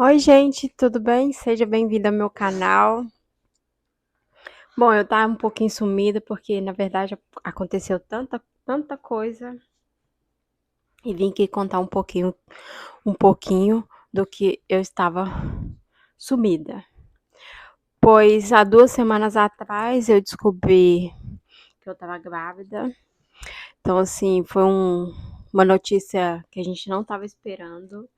Oi, gente, tudo bem? Seja bem-vindo ao meu canal. Bom, eu tava um pouquinho sumida porque, na verdade, aconteceu tanta coisa e vim aqui contar um pouquinho do que eu estava sumida. Pois há 2 semanas atrás eu descobri que eu estava grávida. Então, assim, foi uma notícia que a gente não estava esperando.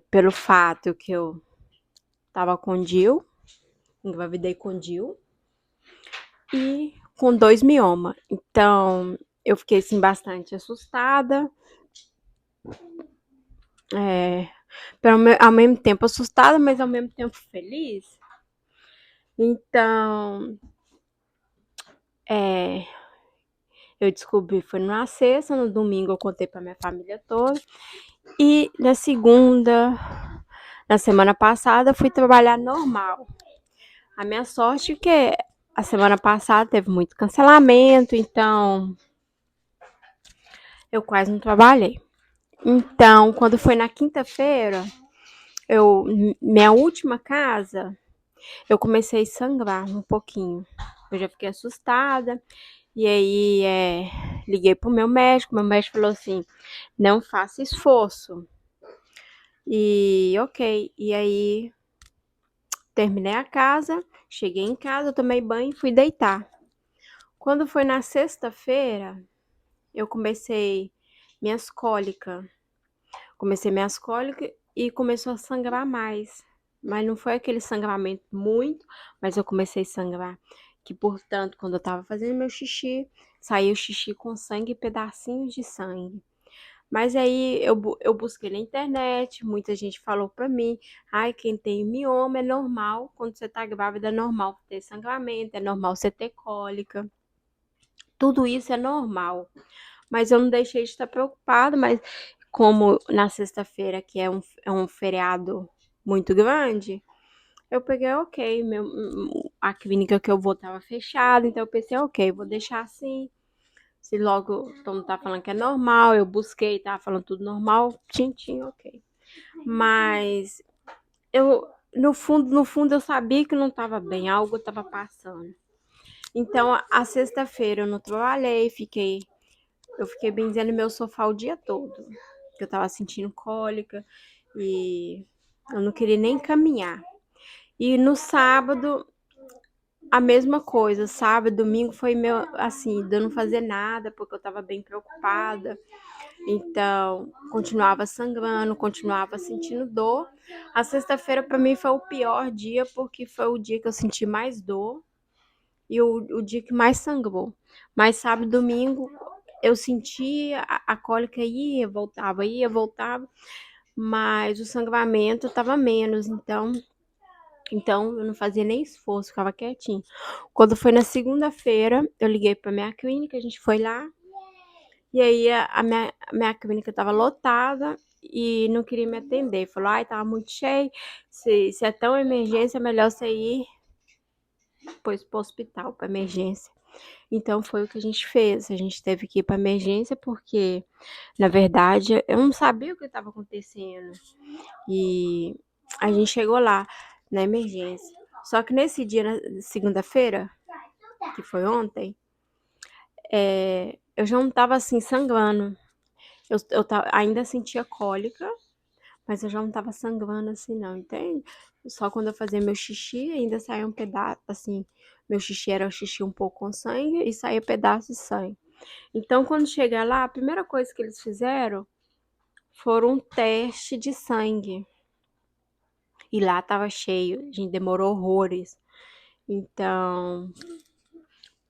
Pelo fato que eu estava com o Dil, engravidei com o Dil. E com 2 mioma. Então, eu fiquei, assim, bastante assustada, eh, ao mesmo tempo assustada, mas ao mesmo tempo feliz. Então, eh, eu descobri foi numa sexta, no domingo eu contei pra minha família toda, e na semana passada, fui trabalhar normal. A minha sorte é que a semana passada teve muito cancelamento, então eu quase não trabalhei. Então, quando foi na quinta-feira, eu minha última casa, eu comecei a sangrar um pouquinho. Eu já fiquei assustada. E aí, liguei pro meu médico falou assim: não faça esforço. E ok. E aí, terminei a casa, cheguei em casa, tomei banho e fui deitar. Quando foi na sexta-feira, eu minhas cólicas. Comecei minhas cólicas e começou a sangrar mais. Mas não foi aquele sangramento muito, mas eu comecei a sangrar. Que, portanto, quando eu tava fazendo meu xixi, saiu xixi com sangue e pedacinhos de sangue. Mas aí eu busquei na internet, muita gente falou pra mim, ai, quem tem mioma é normal, quando você tá grávida é normal ter sangramento, é normal você ter cólica. Tudo isso é normal. Mas eu não deixei de estar preocupada, mas como na sexta-feira, que é um feriado muito grande, eu peguei, ok, a clínica que eu vou estava fechada, então eu pensei, ok, vou deixar assim. Se logo todo mundo tá falando que é normal, eu busquei, tava falando tudo normal, tintim, ok. Mas eu, no fundo, eu sabia que não estava bem, algo estava passando. Então, a sexta-feira eu não trabalhei, eu fiquei benzendo meu sofá o dia todo. Eu tava sentindo cólica e eu não queria nem caminhar. E no sábado, a mesma coisa. Sábado, domingo foi meu, assim, de eu não fazer nada, porque eu tava bem preocupada. Então, continuava sangrando, continuava sentindo dor. A sexta-feira, para mim, foi o pior dia, porque foi o dia que eu senti mais dor e o dia que mais sangrou. Mas sábado e domingo eu sentia a cólica ia, voltava, mas o sangramento estava menos, então eu não fazia nem esforço, ficava quietinho. Quando foi na segunda-feira, eu liguei para minha clínica, a gente foi lá, e aí a minha clínica estava lotada e não queria me atender. Falou, ai, tava muito cheio, se é tão emergência, é melhor você ir pois para o hospital, para emergência. Então foi o que a gente fez. A gente teve que ir para emergência porque, na verdade, eu não sabia o que estava acontecendo. E a gente chegou lá na emergência. Só que nesse dia, na segunda-feira, que foi ontem, eu já não estava assim sangrando. Ainda sentia cólica, mas eu já não estava sangrando assim, não, entende? Só quando eu fazia meu xixi, ainda saía um pedaço, assim, meu xixi era um xixi um pouco com sangue e saía pedaço de sangue. Então, quando chegar lá, a primeira coisa que eles fizeram foram um teste de sangue. E lá tava cheio, a gente demorou horrores. Então,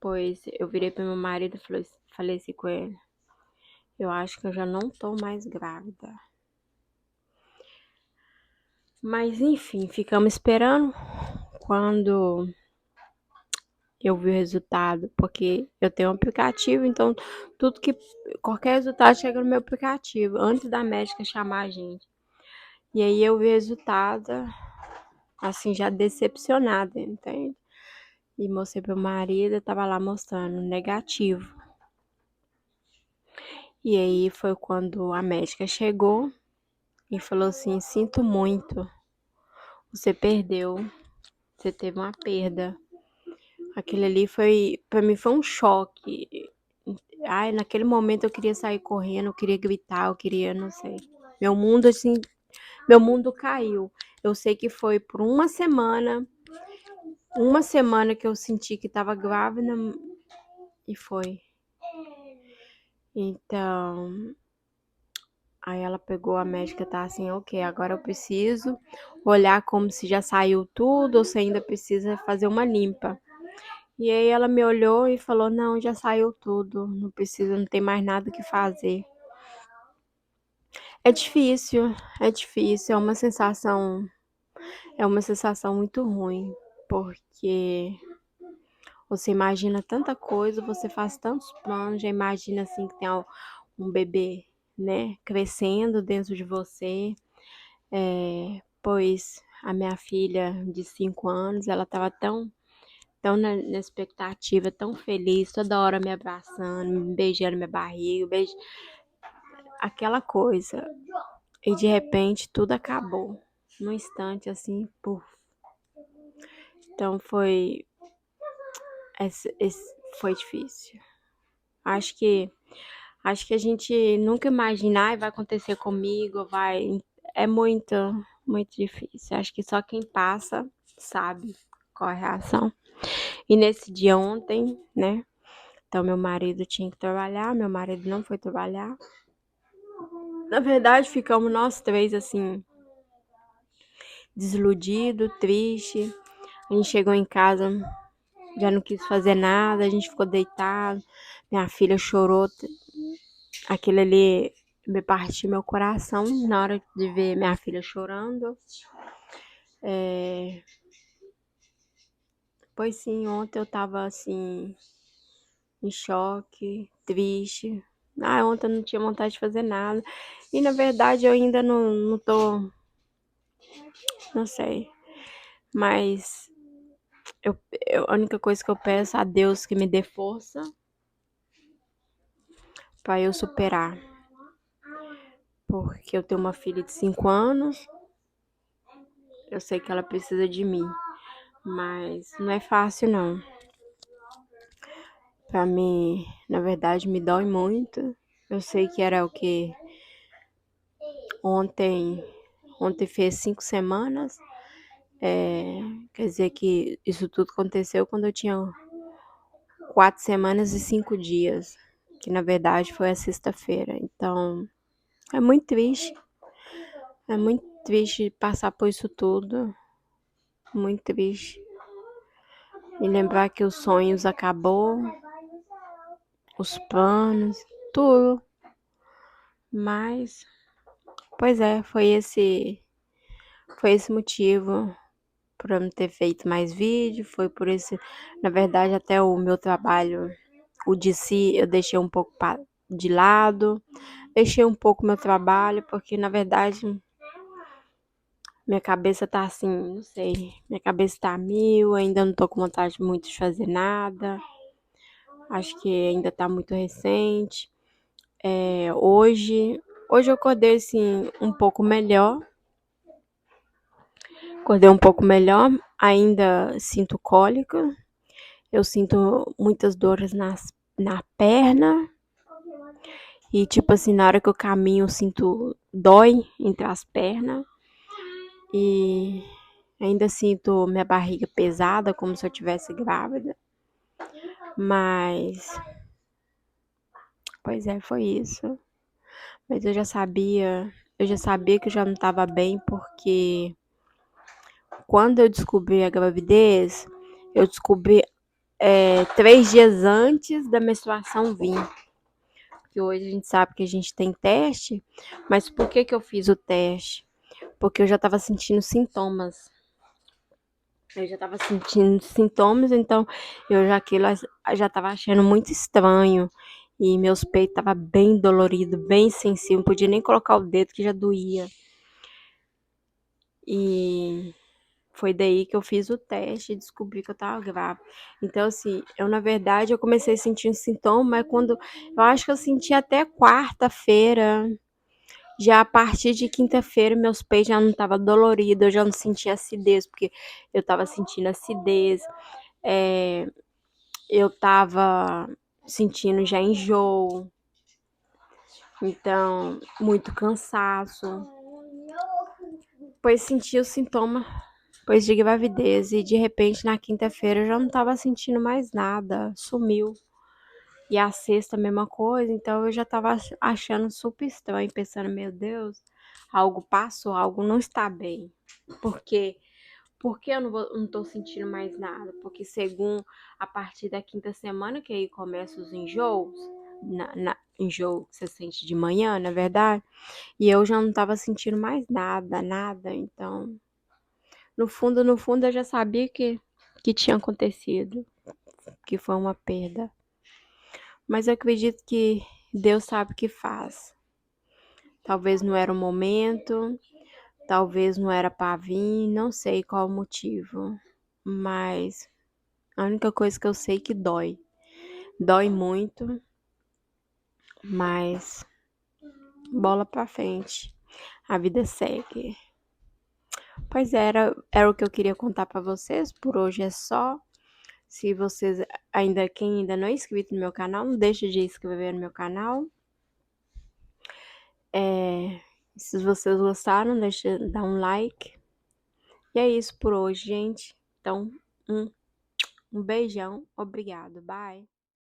pois eu virei para meu marido e falei assim com ele: eu acho que eu já não tô mais grávida. Mas enfim, ficamos esperando quando eu vi o resultado, porque eu tenho um aplicativo, então qualquer resultado chega no meu aplicativo, antes da médica chamar a gente. E aí eu vi o resultado, assim, já decepcionada, entende? E mostrei pro marido, tava lá mostrando negativo. E aí foi quando a médica chegou e falou assim: "Sinto muito, você perdeu, você teve uma perda". Aquilo ali foi pra mim foi um choque. Ai, naquele momento eu queria sair correndo, eu queria gritar, eu queria não sei. Meu mundo, assim, meu mundo caiu. Eu sei que foi por uma semana que eu senti que estava grávida e foi. Então, aí ela pegou a médica, tá assim: "Ok, agora eu preciso olhar como se já saiu tudo ou se ainda precisa fazer uma limpa". E aí ela me olhou e falou: "Não, já saiu tudo, não precisa, não tem mais nada que fazer". É difícil, é uma sensação muito ruim, porque você imagina tanta coisa, você faz tantos planos, já imagina, assim, que tem um bebê, né, crescendo dentro de você. Pois a minha filha de 5 anos, ela estava tão na expectativa, tão feliz, toda hora me abraçando, me beijando minha barriga, aquela coisa. E de repente tudo acabou, num instante, assim, puf. Então esse foi difícil. Acho que acho que a gente nunca imagina: "Ai, vai acontecer comigo, vai", é muito, muito difícil. Acho que só quem passa sabe qual é a reação. E nesse dia ontem, né, então meu marido tinha que trabalhar, meu marido não foi trabalhar. Na verdade, ficamos nós 3 assim, desiludido, triste. A gente chegou em casa, já não quis fazer nada, a gente ficou deitado, minha filha chorou, aquilo ali me partiu meu coração na hora de ver minha filha chorando. Pois sim, ontem eu estava assim, em choque, triste. Ontem eu não tinha vontade de fazer nada. E na verdade eu ainda não tô, não sei, mas eu, a única coisa que eu peço a Deus que me dê força para eu superar. Porque eu tenho uma filha de 5 anos, eu sei que ela precisa de mim, mas não é fácil não. Pra mim, na verdade, me dói muito. Eu sei que era o que ontem, ontem fez 5 semanas. Quer dizer que isso tudo aconteceu quando eu tinha 4 semanas e 5 dias, que na verdade foi a sexta-feira. Então, é muito triste passar por isso tudo, muito triste. E lembrar que os sonhos acabou, os planos, tudo. Mas, pois é, foi esse motivo por eu não ter feito mais vídeo, foi por esse, na verdade, até o meu trabalho, o de si, eu deixei um pouco de lado, deixei um pouco meu trabalho, porque na verdade minha cabeça tá assim, não sei, minha cabeça tá a mil, ainda não tô com vontade muito de fazer nada, acho que ainda tá muito recente. Hoje eu acordei assim acordei um pouco melhor, ainda sinto cólica, eu sinto muitas dores na perna e tipo assim, na hora que eu caminho eu sinto dói entre as pernas e ainda sinto minha barriga pesada, como se eu tivesse grávida, mas pois é, foi isso. Mas eu já sabia que eu já não estava bem porque quando eu descobri a gravidez, eu descobri 3 dias antes da menstruação vir. Porque hoje a gente sabe que a gente tem teste, mas por que que eu fiz o teste? Porque eu já estava sentindo sintomas. Eu já estava sentindo sintomas, então aquilo já estava achando muito estranho. E meus peitos estavam bem doloridos, bem sensível, não podia nem colocar o dedo que já doía. E foi daí que eu fiz o teste e descobri que eu estava grávida. Então, assim, na verdade, eu comecei a sentir um sintoma, mas quando eu acho que eu senti até quarta-feira, Já a partir de quinta-feira, meus peitos já não estavam doloridos, eu já não sentia acidez, porque eu estava sentindo acidez, eu estava sentindo já enjoo, então, muito cansaço. Pois senti o sintoma, pois de gravidez, e de repente na quinta-feira eu já não estava sentindo mais nada, sumiu. E a sexta, a mesma coisa, então eu já estava achando super estranho, pensando, meu Deus, algo passou, algo não está bem. Por quê? Porque eu não tô sentindo mais nada? Porque segundo a partir da quinta semana, que aí começam os enjoos, enjoo que você sente de manhã, na verdade, e eu já não estava sentindo mais nada, nada, então, no fundo eu já sabia que tinha acontecido, que foi uma perda. Mas eu acredito que Deus sabe o que faz. Talvez não era o momento, talvez não era para vir, não sei qual o motivo, mas a única coisa que eu sei é que dói. Dói muito, mas bola pra frente. A vida segue. Pois é, era o que eu queria contar pra vocês. Por hoje é só. Se vocês quem ainda não é inscrito no meu canal, não deixe de inscrever no meu canal. Se vocês gostaram, deixa dar um like. E é isso por hoje, gente. Então, um beijão. Obrigado. Bye.